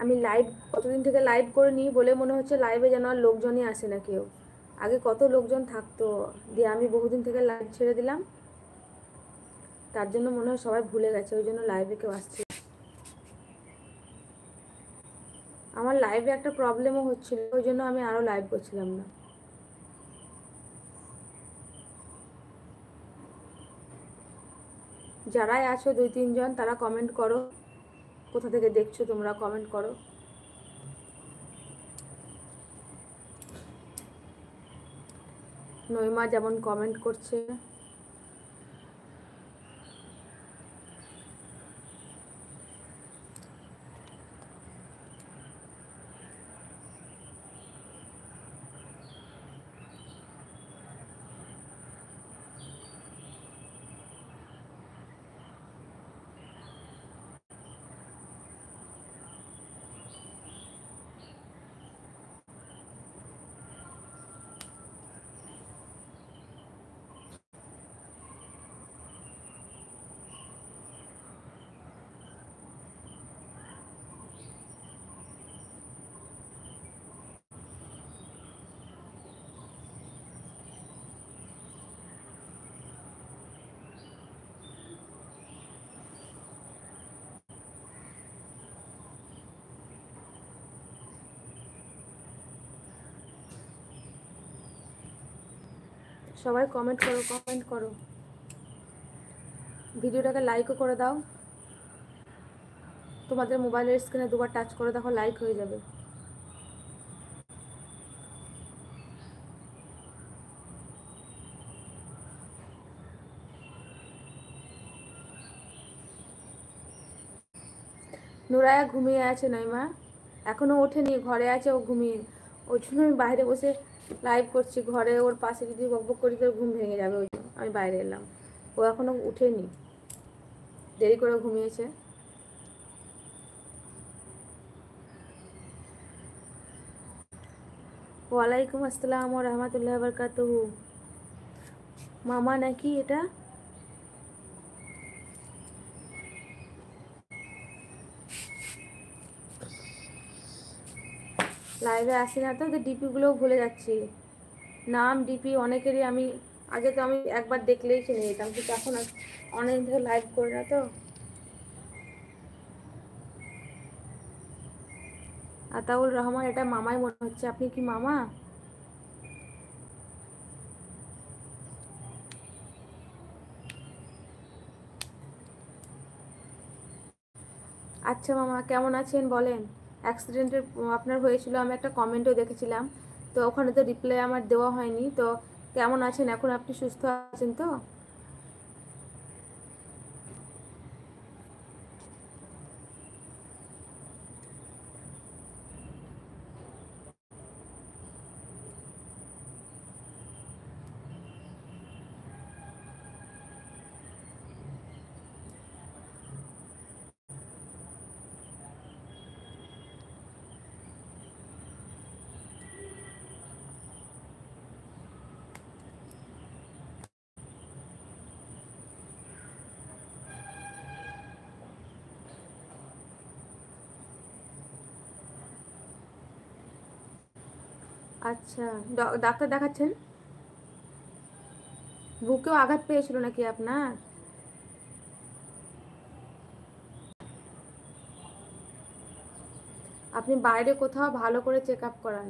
আমি লাইভ কতদিন থেকে লাইভ করে নিই বলে মনে হচ্ছে লাইভে যেন আর লোকজনই আসে না কেউ। আগে কত লোকজন থাকতো, দিয়ে আমি বহুদিন থেকে লাইভ ছেড়ে দিলাম, তার জন্য মনে হয় সবাই ভুলে গেছে, ওই জন্য লাইভে কেউ আসছে। আমার লাইভে একটা প্রবলেমও হচ্ছিল, ওই জন্য আমি আরও লাইভ করছিলাম না। যারাই আছো 2-3 জন তারা কমেন্ট করো, কোথা থেকে দেখছো তোমরা কমেন্ট করো। নইমা যেমন কমেন্ট করছে, সবাই কমেন্ট করো, কমেন্ট করো, ভিডিওটাকে লাইকও করে দাও। তোমাদের মোবাইলের স্ক্রিনে দুবার টাচ করে দেখো, লাইক হয়ে যাবে। নুরায়া ঘুমিয়ে আছে, নইমা এখনো ওঠেনি, ঘরে আছে ও ঘুমিয়ে। ওই জন্য আমি বাইরে বসে লাইভ করছি, ঘরে ওর পাশে যদি বকবক করি তো ঘুম ভেঙে যাবে, ওই জন্য আমি বাইরে এলাম। ও এখনো উঠেনি, দেরি করে ঘুমিয়েছে। ওয়ালাইকুম আসসালাম ওয়া রাহমাতুল্লাহি ওয়া বারাকাতুহু। মামা নাকি এটা? লাইভে আসি না তো ডিপিগুলোও ভুলে যাচ্ছি, নাম ডিপি অনেকেরই। আমি আগে তো আমি একবার দেখলেই চিনে যেতাম, কিন্তু এখন অনেক ধরে লাইভ করি না তো। আতাউল রহমান, এটা মামাই মনে হচ্ছে, আপনি কি মামা? আচ্ছা মামা, কেমন আছেন বলেন? অ্যাক্সিডেন্টের আপনার হয়েছিল, আমি একটা কমেন্টও দেখেছিলাম, তো ওখানে তো রিপ্লাই আমার দেওয়া হয়নি। তো কেমন আছেন এখন? আপনি সুস্থ আছেন তো? আচ্ছা, ডাক্তার দেখাচ্ছেন? বুকেও আঘাত পেয়েছিল নাকি আপনার? আপনি বাইরে কোথাও ভালো করে চেক আপ করান।